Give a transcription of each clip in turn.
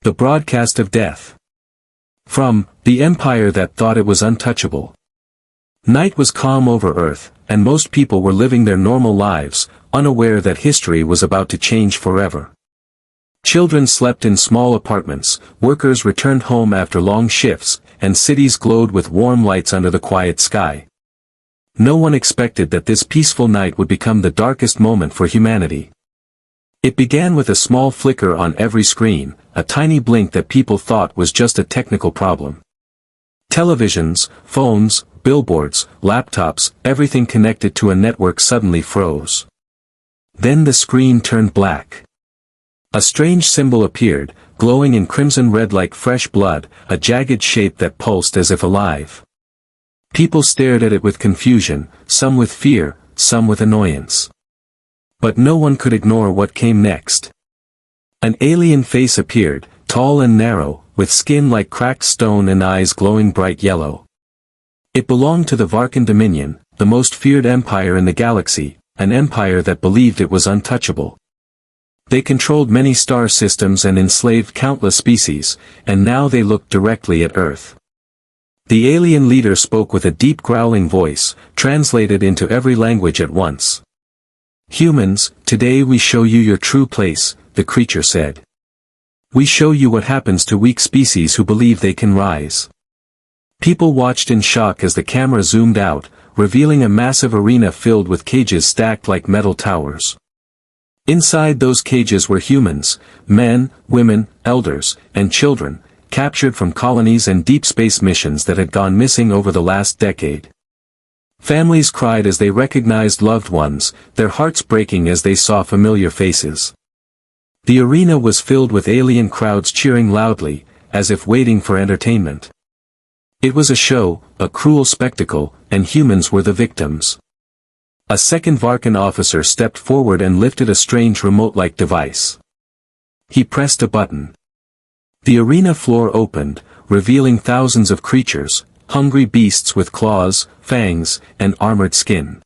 The broadcast of death. From the empire that thought it was untouchable. Night was calm over Earth, and most people were living their normal lives, unaware that history was about to change forever. Children slept in small apartments, workers returned home after long shifts, and cities glowed with warm lights under the quiet sky. No one expected that this peaceful night would become the darkest moment for humanity. It began with a small flicker on every screen, a tiny blink that people thought was just a technical problem. Televisions, phones, billboards, laptops, everything connected to a network suddenly froze. Then the screen turned black. A strange symbol appeared, glowing in crimson red like fresh blood, a jagged shape that pulsed as if alive. People stared at it with confusion, some with fear, some with annoyance. But no one could ignore what came next. An alien face appeared, tall and narrow, with skin like cracked stone and eyes glowing bright yellow. It belonged to the Varkan Dominion, the most feared empire in the galaxy, an empire that believed it was untouchable. They controlled many star systems and enslaved countless species, and now they looked directly at Earth. The alien leader spoke with a deep growling voice, translated into every language at once. "Humans, today we show you your true place," the creature said. "We show you what happens to weak species who believe they can rise." People watched in shock as the camera zoomed out, revealing a massive arena filled with cages stacked like metal towers. Inside those cages were humans, men, women, elders, and children, captured from colonies and deep space missions that had gone missing over the last decade. Families cried as they recognized loved ones, their hearts breaking as they saw familiar faces. The arena was filled with alien crowds cheering loudly, as if waiting for entertainment. It was a show, a cruel spectacle, and humans were the victims. A second Varkan officer stepped forward and lifted a strange remote-like device. He pressed a button. The arena floor opened, revealing thousands of creatures, hungry beasts with claws, fangs, and armored skin.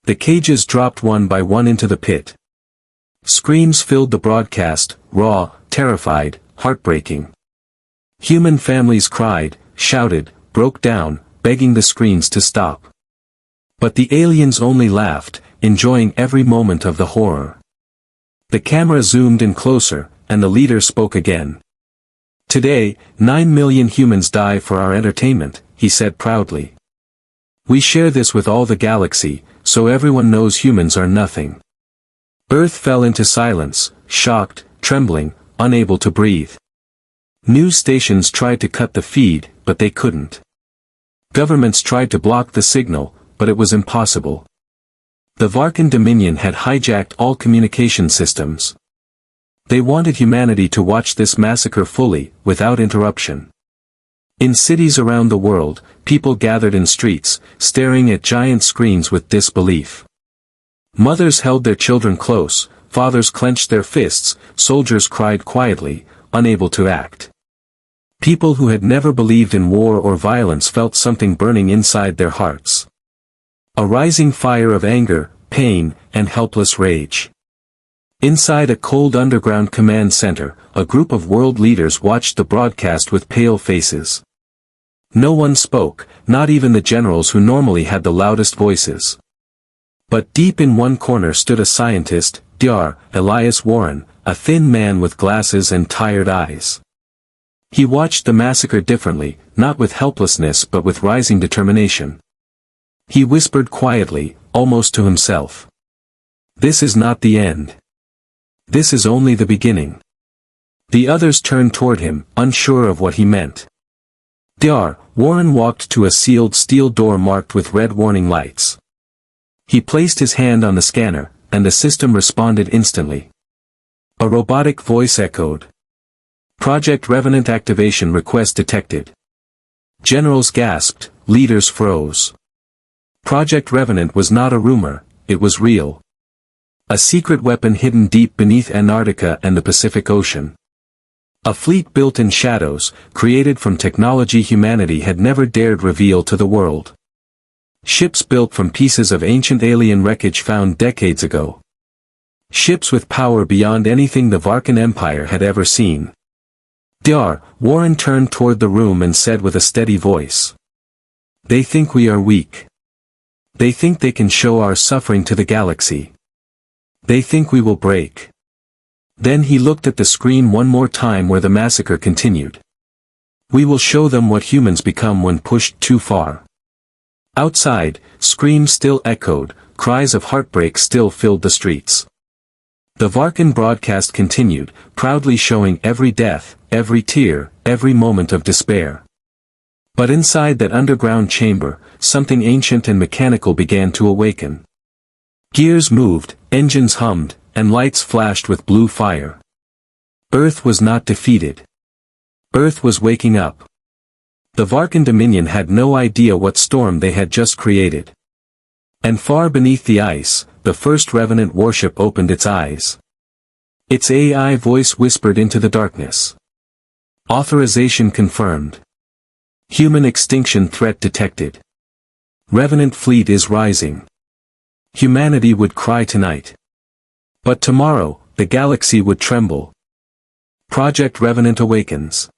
The cages dropped one by one into the pit. Screams filled the broadcast, raw, terrified, heartbreaking. Human families cried, shouted, broke down, begging the screens to stop. But the aliens only laughed, enjoying every moment of the horror. The camera zoomed in closer, and the leader spoke again. "Today, 9 million humans die for our entertainment," he said proudly. "We share this with all the galaxy, so everyone knows humans are nothing." Earth fell into silence, shocked, trembling, unable to breathe. News stations tried to cut the feed, but they couldn't. Governments tried to block the signal, but it was impossible. The Varkan Dominion had hijacked all communication systems. They wanted humanity to watch this massacre fully, without interruption. In cities around the world, people gathered in streets, staring at giant screens with disbelief. Mothers held their children close, fathers clenched their fists, soldiers cried quietly, unable to act. People who had never believed in war or violence felt something burning inside their hearts. A rising fire of anger, pain, and helpless rage. Inside a cold underground command center, a group of world leaders watched the broadcast with pale faces. No one spoke, not even the generals who normally had the loudest voices. But deep in one corner stood a scientist, Dr. Elias Warren, a thin man with glasses and tired eyes. He watched the massacre differently, not with helplessness but with rising determination. He whispered quietly, almost to himself. "This is not the end. This is only the beginning." The others turned toward him, unsure of what he meant. Dr. Warren walked to a sealed steel door marked with red warning lights. He placed his hand on the scanner, and the system responded instantly. A robotic voice echoed. "Project Revenant activation request detected." Generals gasped, leaders froze. Project Revenant was not a rumor, it was real. A secret weapon hidden deep beneath Antarctica and the Pacific Ocean. A fleet built in shadows, created from technology humanity had never dared reveal to the world. Ships built from pieces of ancient alien wreckage found decades ago. Ships with power beyond anything the Varkan Empire had ever seen. Dr. Warren turned toward the room and said with a steady voice. They think we are weak. They think they can show our suffering to the galaxy. They think we will break. Then he looked at the screen one more time where the massacre continued. We will show them what humans become when pushed too far. Outside, screams still echoed, cries of heartbreak still filled the streets. The Varkan broadcast continued, proudly showing every death, every tear, every moment of despair. But inside that underground chamber, something ancient and mechanical began to awaken. Gears moved, engines hummed, and lights flashed with blue fire. Earth was not defeated. Earth was waking up. The Varkan Dominion had no idea what storm they had just created. And far beneath the ice, the first Revenant warship opened its eyes. Its AI voice whispered into the darkness. Authorization confirmed. Human extinction threat detected. Revenant fleet is rising. Humanity would cry tonight. But tomorrow, the galaxy would tremble. Project Revenant awakens.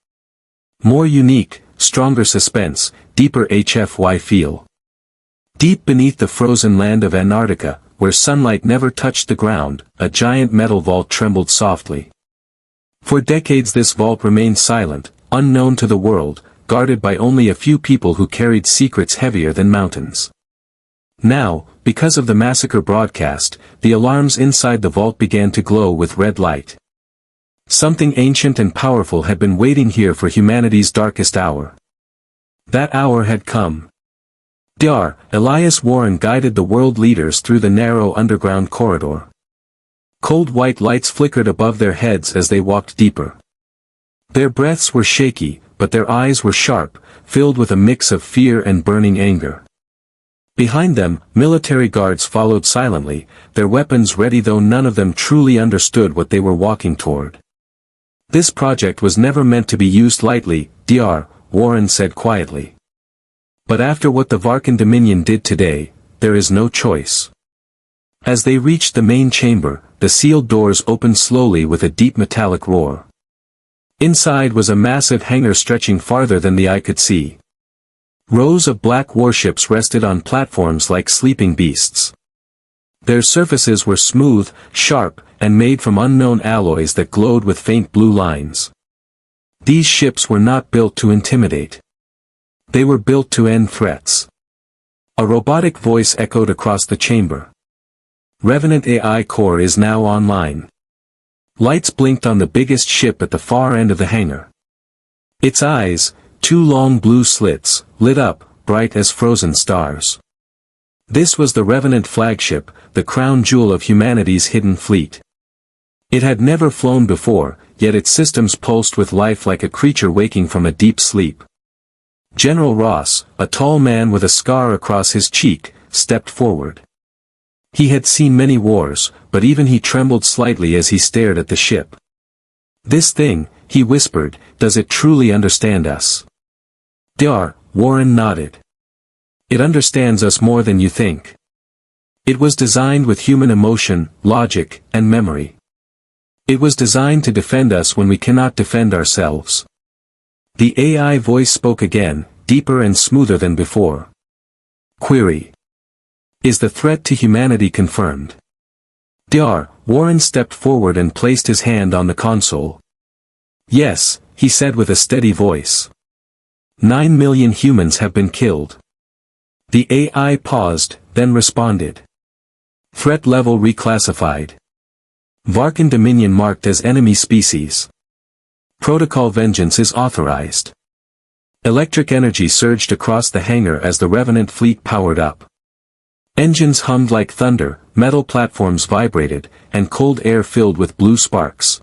More unique, stronger suspense, deeper HFY feel. Deep beneath the frozen land of Antarctica, where sunlight never touched the ground, a giant metal vault trembled softly. For decades this vault remained silent, unknown to the world, guarded by only a few people who carried secrets heavier than mountains. Now, because of the massacre broadcast, the alarms inside the vault began to glow with red light. Something ancient and powerful had been waiting here for humanity's darkest hour. That hour had come. Dr. Elias Warren guided the world leaders through the narrow underground corridor. Cold white lights flickered above their heads as they walked deeper. Their breaths were shaky, but their eyes were sharp, filled with a mix of fear and burning anger. Behind them, military guards followed silently, their weapons ready though none of them truly understood what they were walking toward. This project was never meant to be used lightly, Dr. Warren said quietly. But after what the Varkan Dominion did today, there is no choice. As they reached the main chamber, the sealed doors opened slowly with a deep metallic roar. Inside was a massive hangar stretching farther than the eye could see. Rows of black warships rested on platforms like sleeping beasts. Their surfaces were smooth, sharp, and made from unknown alloys that glowed with faint blue lines. These ships were not built to intimidate. They were built to end threats. A robotic voice echoed across the chamber. Revenant AI core is now online. Lights blinked on the biggest ship at the far end of the hangar. Its eyes, two long blue slits, lit up, bright as frozen stars. This was the Revenant flagship, the crown jewel of humanity's hidden fleet. It had never flown before, yet its systems pulsed with life like a creature waking from a deep sleep. General Ross, a tall man with a scar across his cheek, stepped forward. He had seen many wars, but even he trembled slightly as he stared at the ship. This thing, he whispered, does it truly understand us? Dr. Warren nodded. It understands us more than you think. It was designed with human emotion, logic, and memory. It was designed to defend us when we cannot defend ourselves. The AI voice spoke again, deeper and smoother than before. Query. Is the threat to humanity confirmed? Dr. Warren stepped forward and placed his hand on the console. Yes, he said with a steady voice. 9 million humans have been killed. The AI paused, then responded. Threat level reclassified. Varkan Dominion marked as enemy species. Protocol vengeance is authorized. Electric energy surged across the hangar as the Revenant fleet powered up. Engines hummed like thunder, metal platforms vibrated, and cold air filled with blue sparks.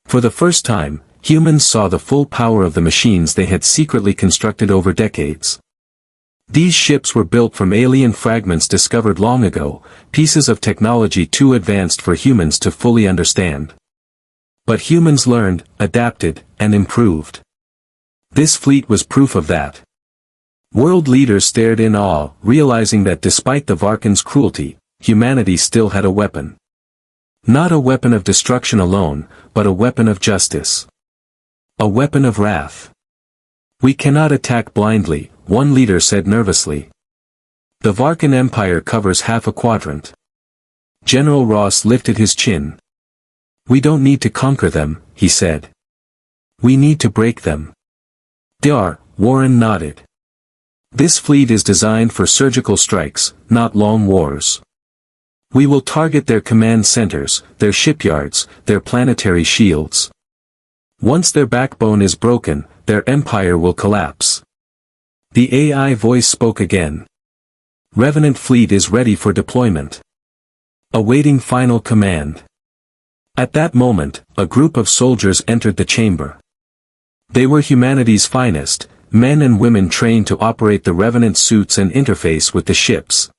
For the first time, humans saw the full power of the machines they had secretly constructed over decades. These ships were built from alien fragments discovered long ago, pieces of technology too advanced for humans to fully understand. But humans learned, adapted, and improved. This fleet was proof of that. World leaders stared in awe, realizing that despite the Varkan's cruelty, humanity still had a weapon. Not a weapon of destruction alone, but a weapon of justice. A weapon of wrath. We cannot attack blindly, one leader said nervously. The Varkan Empire covers half a quadrant. General Ross lifted his chin. We don't need to conquer them, he said. We need to break them. Dar, Warren nodded. This fleet is designed for surgical strikes, not long wars. We will target their command centers, their shipyards, their planetary shields. Once their backbone is broken, their empire will collapse. The AI voice spoke again. Revenant fleet is ready for deployment. Awaiting final command. At that moment, a group of soldiers entered the chamber. They were humanity's finest, men and women trained to operate the Revenant suits and interface with the ships.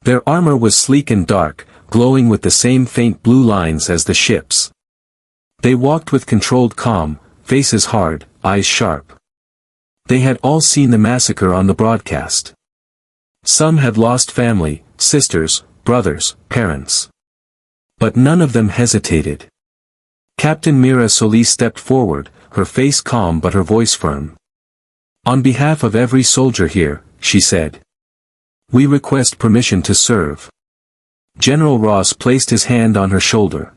Their armor was sleek and dark, glowing with the same faint blue lines as the ships. They walked with controlled calm, faces hard, eyes sharp. They had all seen the massacre on the broadcast. Some had lost family, sisters, brothers, parents. But none of them hesitated. Captain Mira Solis stepped forward, her face calm but her voice firm. On behalf of every soldier here, she said. We request permission to serve. General Ross placed his hand on her shoulder.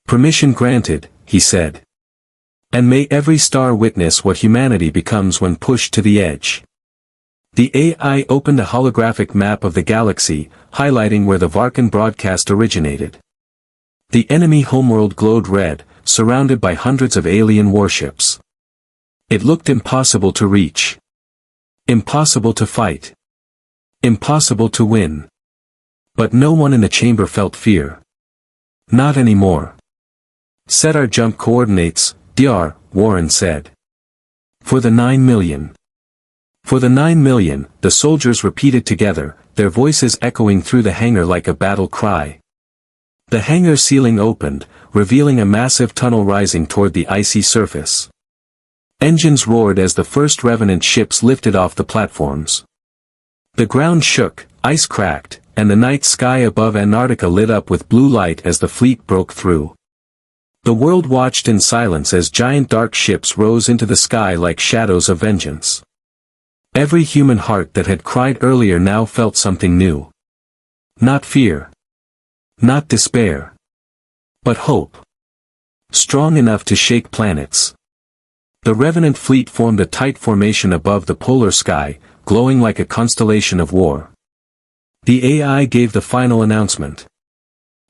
Permission granted, he said. And may every star witness what humanity becomes when pushed to the edge. The AI opened a holographic map of the galaxy, highlighting where the Varkan broadcast originated. The enemy homeworld glowed red, surrounded by hundreds of alien warships. It looked impossible to reach. Impossible to fight. Impossible to win. But no one in the chamber felt fear. Not anymore. Set our jump coordinates, Dr. Warren said. For the 9 million. For the 9 million, the soldiers repeated together, their voices echoing through the hangar like a battle cry. The hangar ceiling opened, revealing a massive tunnel rising toward the icy surface. Engines roared as the first Revenant ships lifted off the platforms. The ground shook, ice cracked, and the night sky above Antarctica lit up with blue light as the fleet broke through. The world watched in silence as giant dark ships rose into the sky like shadows of vengeance. Every human heart that had cried earlier now felt something new. Not fear. Not despair. But hope. Strong enough to shake planets. The Revenant fleet formed a tight formation above the polar sky, glowing like a constellation of war. The AI gave the final announcement.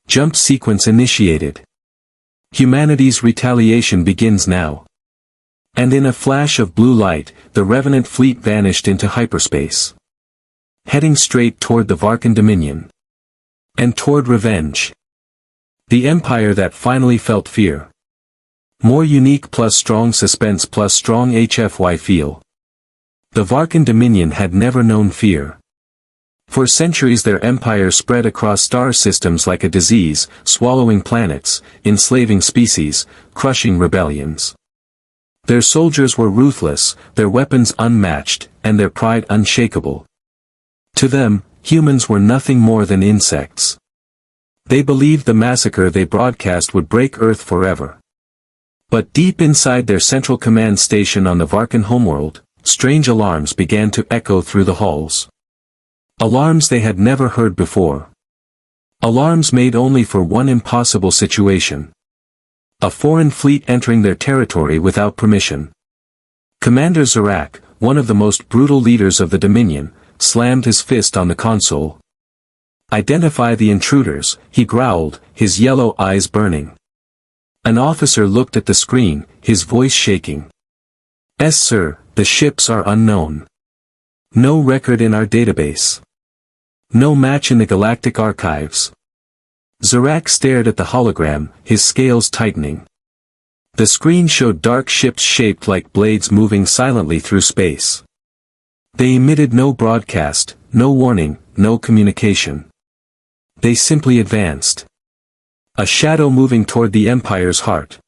Jump sequence initiated. Humanity's retaliation begins now. And in a flash of blue light, the Revenant fleet vanished into hyperspace. Heading straight toward the Varkan Dominion. And toward revenge. The empire that finally felt fear. More unique plus strong suspense plus strong HFY feel. The Varkan Dominion had never known fear. For centuries their empire spread across star systems like a disease, swallowing planets, enslaving species, crushing rebellions. Their soldiers were ruthless, their weapons unmatched, and their pride unshakable. To them, humans were nothing more than insects. They believed the massacre they broadcast would break Earth forever. But deep inside their central command station on the Varkan homeworld, strange alarms began to echo through the halls. Alarms they had never heard before. Alarms made only for one impossible situation. A foreign fleet entering their territory without permission. Commander Zarak, one of the most brutal leaders of the Dominion, slammed his fist on the console. Identify the intruders, he growled, his yellow eyes burning. An officer looked at the screen, his voice shaking. Yes, sir, the ships are unknown. No record in our database. No match in the Galactic archives. Zarak stared at the hologram, his scales tightening. The screen showed dark ships shaped like blades moving silently through space. They emitted no broadcast, no warning, no communication. They simply advanced. A shadow moving toward the Empire's heart.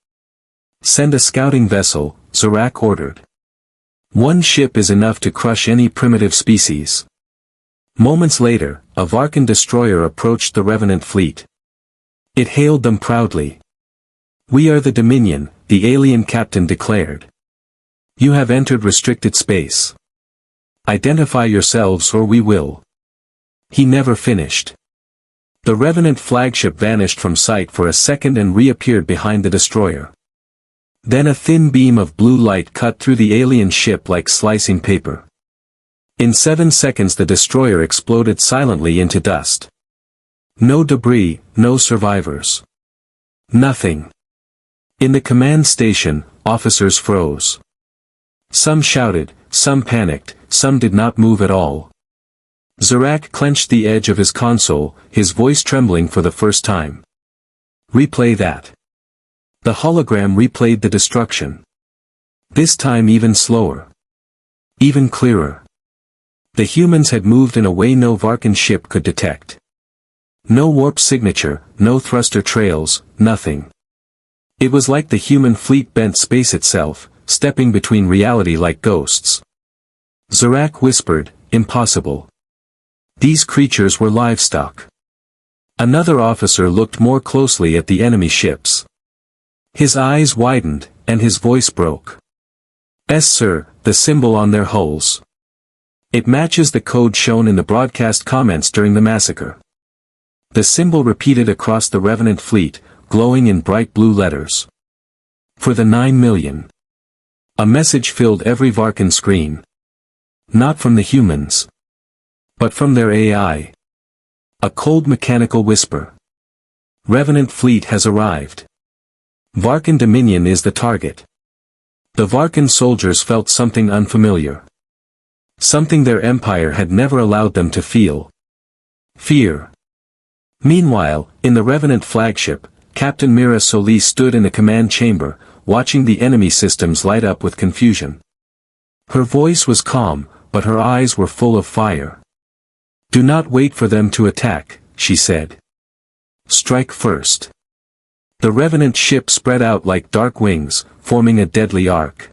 Send a scouting vessel, Zarak ordered. One ship is enough to crush any primitive species. Moments later, a Varkan destroyer approached the Revenant fleet. It hailed them proudly. We are the Dominion, the alien captain declared. You have entered restricted space. Identify yourselves or we will. He never finished. The Revenant flagship vanished from sight for a second and reappeared behind the destroyer. Then a thin beam of blue light cut through the alien ship like slicing paper. In 7 seconds the destroyer exploded silently into dust. No debris, no survivors. Nothing. In the command station, officers froze. Some shouted, some panicked, some did not move at all. Zarak clenched the edge of his console, his voice trembling for the first time. Replay that. The hologram replayed the destruction. This time even slower. Even clearer. The humans had moved in a way no Varkan ship could detect. No warp signature, no thruster trails, nothing. It was like the human fleet bent space itself, stepping between reality like ghosts. Zarak whispered, impossible. These creatures were livestock. Another officer looked more closely at the enemy ships. His eyes widened, and his voice broke. Yes sir, the symbol on their hulls. It matches the code shown in the broadcast comments during the massacre. The symbol repeated across the Revenant fleet, glowing in bright blue letters. For the 9 million. A message filled every Varkan screen. Not from the humans. But from their AI. A cold mechanical whisper. Revenant fleet has arrived. Varkan Dominion is the target. The Varkan soldiers felt something unfamiliar. Something their empire had never allowed them to feel. Fear. Meanwhile, in the Revenant flagship, Captain Mira Solis stood in the command chamber, watching the enemy systems light up with confusion. Her voice was calm, but her eyes were full of fire. Do not wait for them to attack, she said. Strike first. The Revenant ship spread out like dark wings, forming a deadly arc.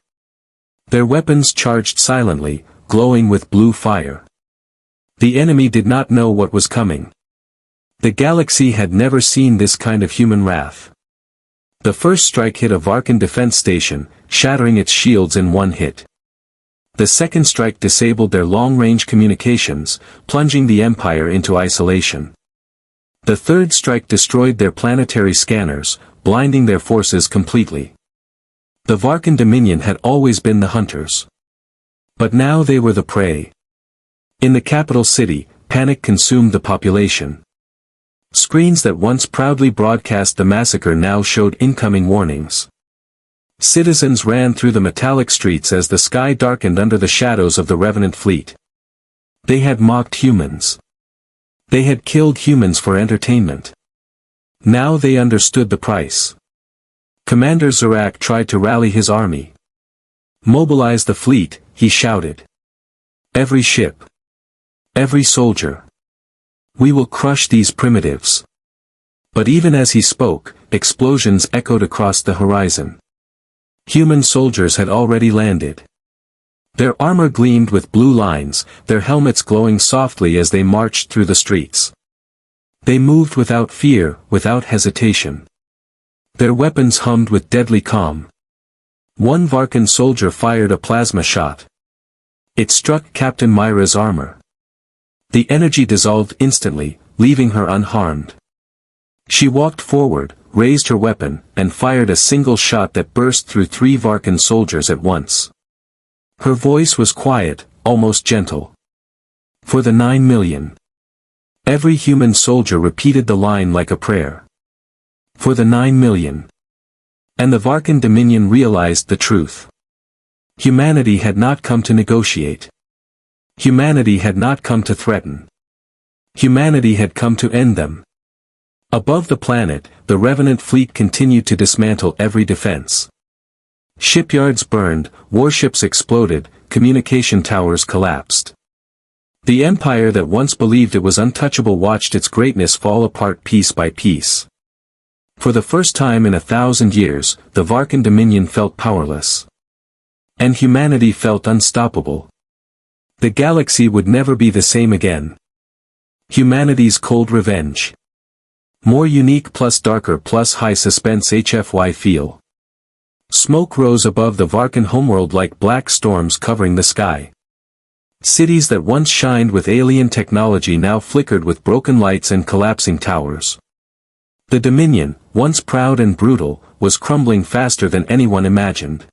Their weapons charged silently, glowing with blue fire. The enemy did not know what was coming. The galaxy had never seen this kind of human wrath. The first strike hit a Varkan defense station, shattering its shields in one hit. The second strike disabled their long-range communications, plunging the Empire into isolation. The third strike destroyed their planetary scanners, blinding their forces completely. The Varkan Dominion had always been the hunters. But now they were the prey. In the capital city, panic consumed the population. Screens that once proudly broadcast the massacre now showed incoming warnings. Citizens ran through the metallic streets as the sky darkened under the shadows of the Revenant fleet. They had mocked humans. They had killed humans for entertainment. Now they understood the price. Commander Zarak tried to rally his army. Mobilize the fleet, he shouted. Every ship. Every soldier. We will crush these primitives. But even as he spoke, explosions echoed across the horizon. Human soldiers had already landed. Their armor gleamed with blue lines, their helmets glowing softly as they marched through the streets. They moved without fear, without hesitation. Their weapons hummed with deadly calm. One Varkan soldier fired a plasma shot. It struck Captain Myra's armor. The energy dissolved instantly, leaving her unharmed. She walked forward, raised her weapon, and fired a single shot that burst through 3 Varkan soldiers at once. Her voice was quiet, almost gentle. For the 9 million. Every human soldier repeated the line like a prayer. For the 9 million. And the Varkan Dominion realized the truth. Humanity had not come to negotiate. Humanity had not come to threaten. Humanity had come to end them. Above the planet, the Revenant fleet continued to dismantle every defense. Shipyards burned, warships exploded, communication towers collapsed. The empire that once believed it was untouchable watched its greatness fall apart piece by piece. For the first time in 1,000 years, the Varkan Dominion felt powerless. And humanity felt unstoppable. The galaxy would never be the same again. Humanity's cold revenge. More unique plus darker plus high suspense HFY feel. Smoke rose above the Varkan homeworld like black storms covering the sky. Cities that once shined with alien technology now flickered with broken lights and collapsing towers. The Dominion, once proud and brutal, was crumbling faster than anyone imagined.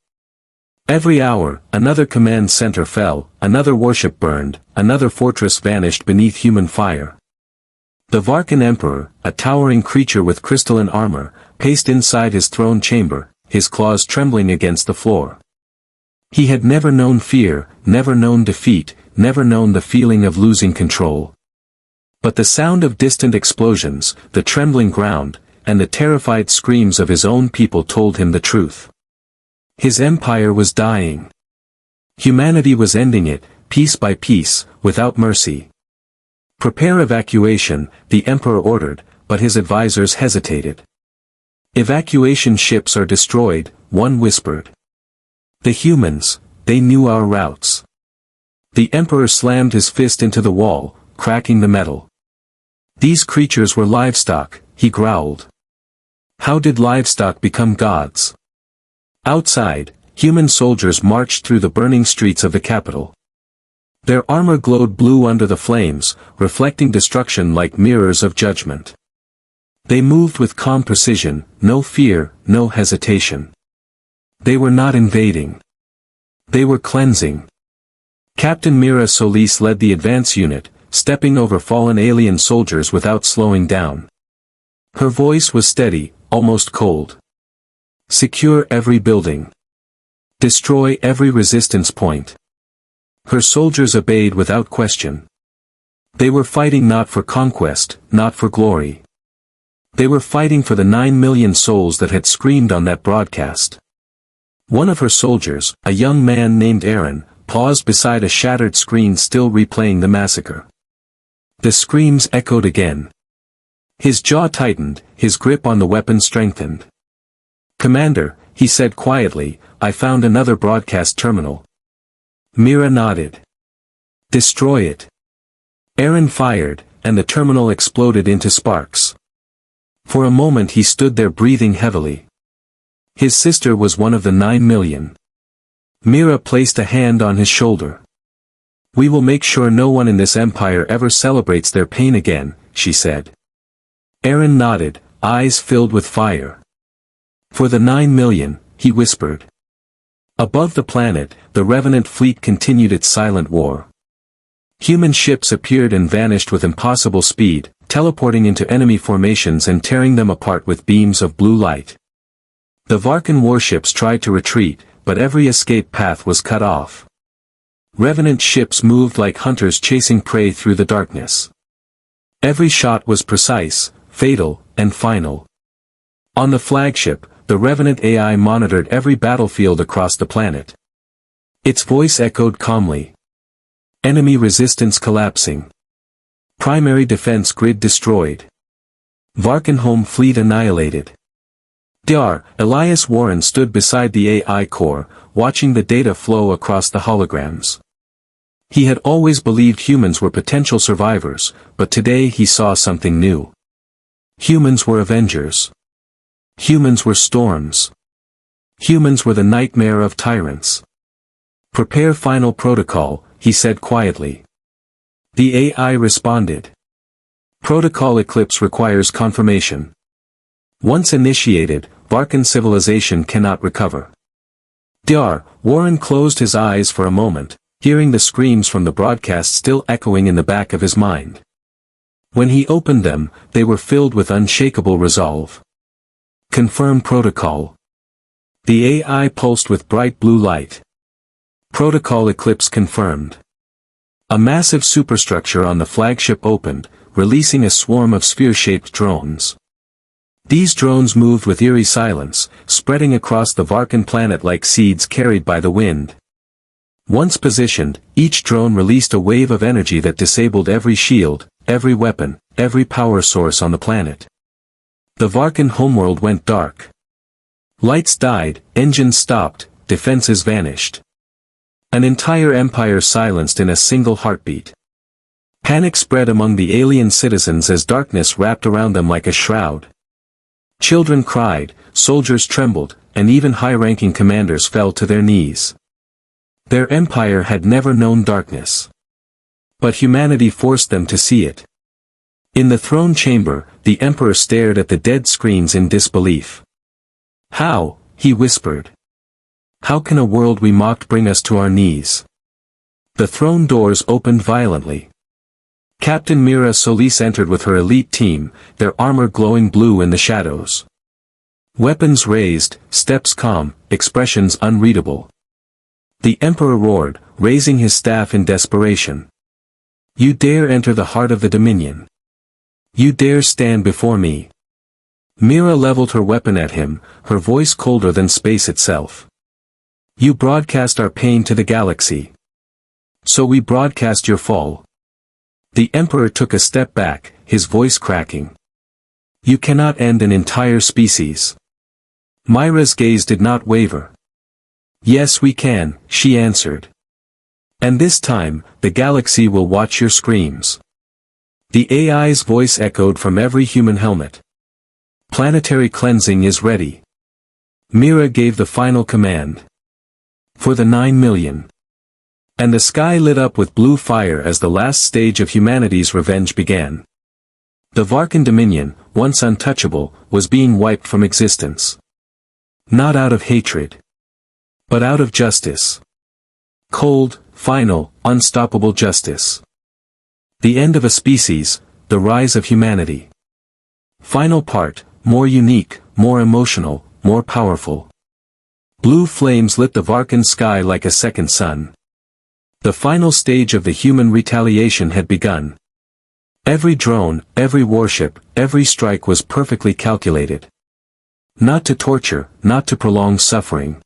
Every hour, another command center fell, another warship burned, another fortress vanished beneath human fire. The Varkan Emperor, a towering creature with crystalline armor, paced inside his throne chamber, his claws trembling against the floor. He had never known fear, never known defeat, never known the feeling of losing control. But the sound of distant explosions, the trembling ground, and the terrified screams of his own people told him the truth. His empire was dying. Humanity was ending it, piece by piece, without mercy. Prepare evacuation, the emperor ordered, but his advisors hesitated. Evacuation ships are destroyed, one whispered. The humans, they knew our routes. The emperor slammed his fist into the wall, cracking the metal. These creatures were livestock, he growled. How did livestock become gods? Outside, human soldiers marched through the burning streets of the capital. Their armor glowed blue under the flames, reflecting destruction like mirrors of judgment. They moved with calm precision, no fear, no hesitation. They were not invading. They were cleansing. Captain Mira Solis led the advance unit, stepping over fallen alien soldiers without slowing down. Her voice was steady, almost cold. Secure every building. Destroy every resistance point. Her soldiers obeyed without question. They were fighting not for conquest, not for glory. They were fighting for the 9 million souls that had screamed on that broadcast. One of her soldiers, a young man named Aaron, paused beside a shattered screen still replaying the massacre. The screams echoed again. His jaw tightened, his grip on the weapon strengthened. "Commander," he said quietly, "I found another broadcast terminal." Mira nodded. "Destroy it." Aaron fired, and the terminal exploded into sparks. For a moment he stood there breathing heavily. His sister was one of the 9 million. Mira placed a hand on his shoulder. "We will make sure no one in this empire ever celebrates their pain again," she said. Aaron nodded, eyes filled with fire. "For the 9 million, he whispered. Above the planet, the Revenant fleet continued its silent war. Human ships appeared and vanished with impossible speed, teleporting into enemy formations and tearing them apart with beams of blue light. The Varkan warships tried to retreat, but every escape path was cut off. Revenant ships moved like hunters chasing prey through the darkness. Every shot was precise, fatal, and final. On the flagship, the Revenant AI monitored every battlefield across the planet. Its voice echoed calmly. Enemy resistance collapsing. Primary defense grid destroyed. Varkan home fleet annihilated. Dr. Elias Warren stood beside the AI core, watching the data flow across the holograms. He had always believed humans were potential survivors, but today he saw something new. Humans were avengers. Humans were storms. Humans were the nightmare of tyrants. "Prepare final protocol," he said quietly. The AI responded. "Protocol Eclipse requires confirmation. Once initiated, Varkan civilization cannot recover." Dr. Warren closed his eyes for a moment, hearing the screams from the broadcast still echoing in the back of his mind. When he opened them, they were filled with unshakable resolve. "Confirm protocol." The AI pulsed with bright blue light. Protocol Eclipse confirmed. A massive superstructure on the flagship opened, releasing a swarm of sphere-shaped drones. These drones moved with eerie silence, spreading across the Varkan planet like seeds carried by the wind. Once positioned, each drone released a wave of energy that disabled every shield, every weapon, every power source on the planet. The Varkan homeworld went dark. Lights died, engines stopped, defenses vanished. An entire empire silenced in a single heartbeat. Panic spread among the alien citizens as darkness wrapped around them like a shroud. Children cried, soldiers trembled, and even high-ranking commanders fell to their knees. Their empire had never known darkness. But humanity forced them to see it. In the throne chamber, the emperor stared at the dead screens in disbelief. "How?" he whispered. "How can a world we mocked bring us to our knees?" The throne doors opened violently. Captain Mira Solis entered with her elite team, their armor glowing blue in the shadows. Weapons raised, steps calm, expressions unreadable. The emperor roared, raising his staff in desperation. "You dare enter the heart of the Dominion? You dare stand before me?" Mira leveled her weapon at him, her voice colder than space itself. "You broadcast our pain to the galaxy. So we broadcast your fall." The emperor took a step back, his voice cracking. "You cannot end an entire species." Mira's gaze did not waver. "Yes we can," she answered. "And this time, the galaxy will watch your screams." The AI's voice echoed from every human helmet. "Planetary cleansing is ready." Mira gave the final command. "For the 9 million. And the sky lit up with blue fire as the last stage of humanity's revenge began. The Varkan Dominion, once untouchable, was being wiped from existence. Not out of hatred, but out of justice. Cold, final, unstoppable justice. The end of a species, the rise of humanity. Final part, more unique, more emotional, more powerful. Blue flames lit the Varkan sky like a second sun. The final stage of the human retaliation had begun. Every drone, every warship, every strike was perfectly calculated. Not to torture, not to prolong suffering,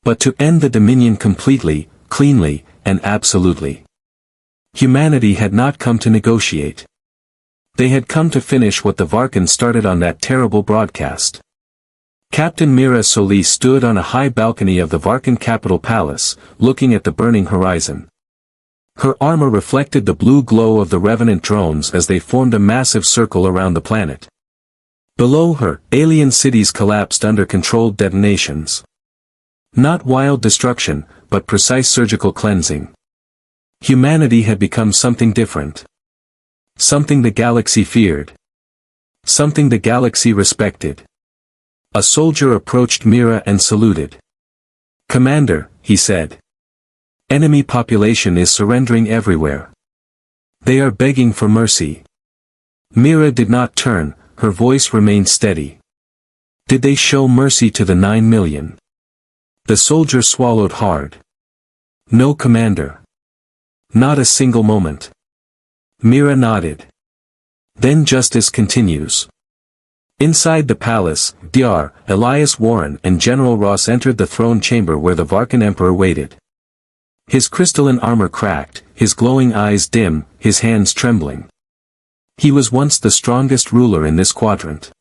but to end the Dominion completely, cleanly, and absolutely. Humanity had not come to negotiate. They had come to finish what the Varkan started on that terrible broadcast. Captain Mira Solis stood on a high balcony of the Varkan capital palace, looking at the burning horizon. Her armor reflected the blue glow of the revenant drones as they formed a massive circle around the planet. Below her, alien cities collapsed under controlled detonations. Not wild destruction, but precise surgical cleansing. Humanity had become something different. Something the galaxy feared. Something the galaxy respected. A soldier approached Mira and saluted. "Commander," he said. "Enemy population is surrendering everywhere. They are begging for mercy." Mira did not turn, her voice remained steady. "Did they show mercy to the 9 million? The soldier swallowed hard. "No, Commander. Not a single moment." Mira nodded. Then justice continues. Inside the palace, Dr. Elias Warren and General Ross entered the throne chamber where the Varkan Emperor waited. His crystalline armor cracked, his glowing eyes dim, his hands trembling. He was once the strongest ruler in this quadrant.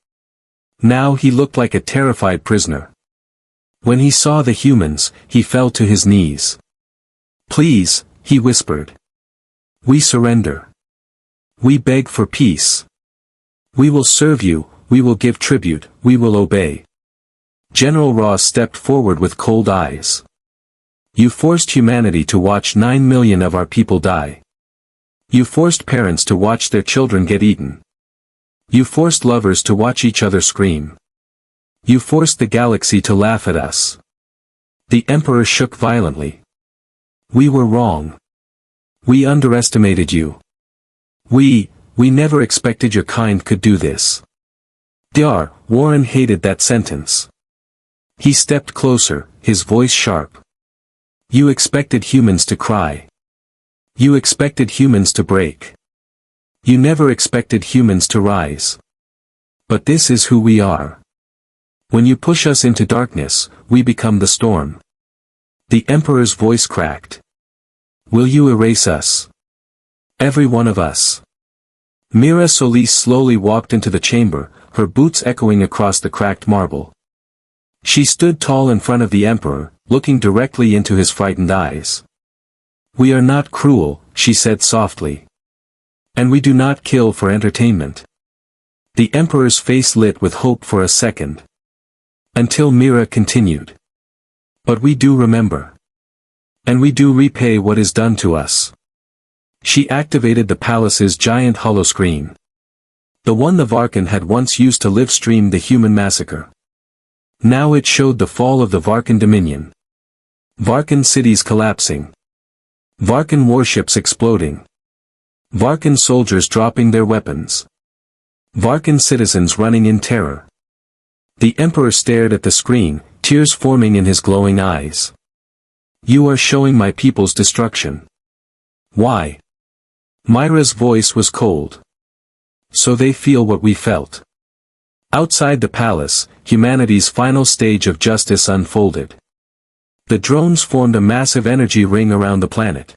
Now he looked like a terrified prisoner. When he saw the humans, he fell to his knees. "Please," he whispered. "We surrender. We beg for peace. We will serve you, we will give tribute, we will obey." General Ross stepped forward with cold eyes. "You forced humanity to watch 9 million of our people die. You forced parents to watch their children get eaten. You forced lovers to watch each other scream. You forced the galaxy to laugh at us." The Emperor shook violently. "We were wrong. We underestimated you. We never expected your kind could do this." Dr. Warren hated that sentence. He stepped closer, his voice sharp. "You expected humans to cry. You expected humans to break. You never expected humans to rise. But this is who we are. When you push us into darkness, we become the storm." The Emperor's voice cracked. "Will you erase us? Every one of us?" Mira Solis slowly walked into the chamber, her boots echoing across the cracked marble. She stood tall in front of the Emperor, looking directly into his frightened eyes. "We are not cruel," she said softly. "And we do not kill for entertainment." The Emperor's face lit with hope for a second. Until Mira continued. But we do remember. And we do repay what is done to us. She activated the palace's giant holoscreen. The one the Varkan had once used to live stream the human massacre. Now it showed the fall of the Varkan Dominion. Varkan cities collapsing. Varkan warships exploding. Varkan soldiers dropping their weapons. Varkan citizens running in terror. The Emperor stared at the screen, tears forming in his glowing eyes. You are showing my people's destruction. Why? Myra's voice was cold. So they feel what we felt. Outside the palace, humanity's final stage of justice unfolded. The drones formed a massive energy ring around the planet.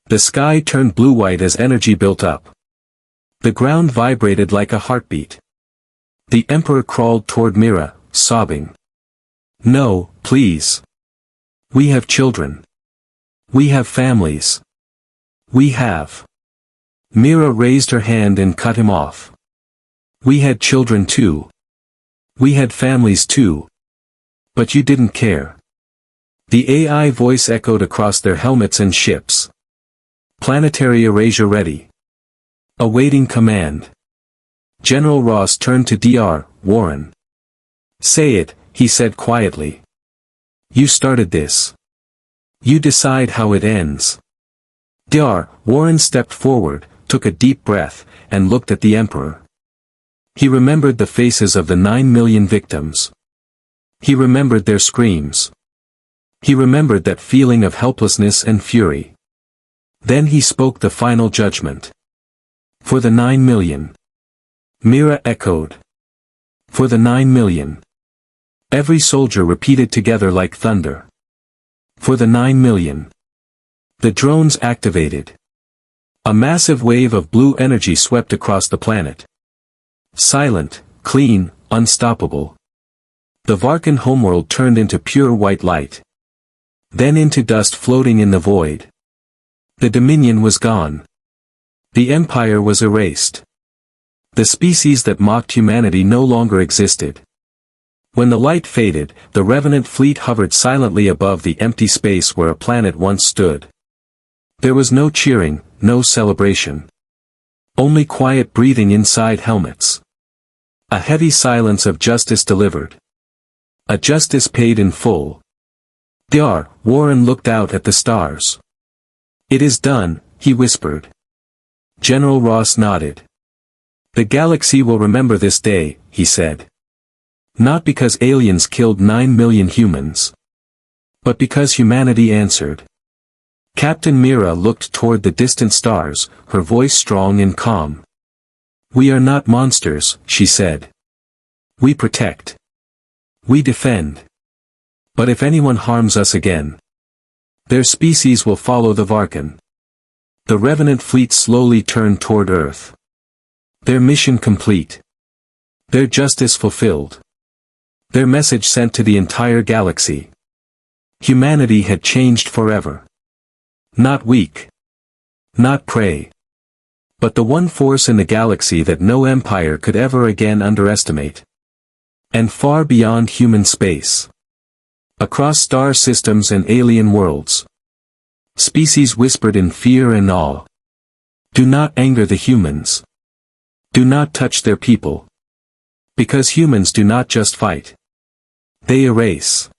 The sky turned blue-white as energy built up. The ground vibrated like a heartbeat. The Emperor crawled toward Mira, sobbing. No, please. We have children. We have families. We have. Mira raised her hand and cut him off. We had children too. We had families too. But you didn't care. The AI voice echoed across their helmets and ships. Planetary erasure ready. Awaiting command. General Ross turned to Dr. Warren. Say it, he said quietly. You started this. You decide how it ends. Dr. Warren stepped forward, took a deep breath, and looked at the Emperor. He remembered the faces of the 9 million victims. He remembered their screams. He remembered that feeling of helplessness and fury. Then he spoke the final judgment. For the 9 million. Mira echoed. For the 9 million. Every soldier repeated together like thunder. For the 9 million. The drones activated. A massive wave of blue energy swept across the planet. Silent, clean, unstoppable. The Varkan homeworld turned into pure white light. Then into dust floating in the void. The Dominion was gone. The Empire was erased. The species that mocked humanity no longer existed. When the light faded, the Revenant fleet hovered silently above the empty space where a planet once stood. There was no cheering, no celebration. Only quiet breathing inside helmets. A heavy silence of justice delivered. A justice paid in full. Dr. Warren looked out at the stars. It is done, he whispered. General Ross nodded. The galaxy will remember this day, he said. Not because aliens killed 9 million humans. But because humanity answered. Captain Mira looked toward the distant stars, her voice strong and calm. We are not monsters, she said. We protect. We defend. But if anyone harms us again, their species will follow the Varkan. The Revenant fleet slowly turned toward Earth. Their mission complete. Their justice fulfilled. Their message sent to the entire galaxy. Humanity had changed forever. Not weak. Not prey. But the one force in the galaxy that no empire could ever again underestimate. And far beyond human space. Across star systems and alien worlds. Species whispered in fear and awe. Do not anger the humans. Do not touch their people. Because humans do not just fight. They erase.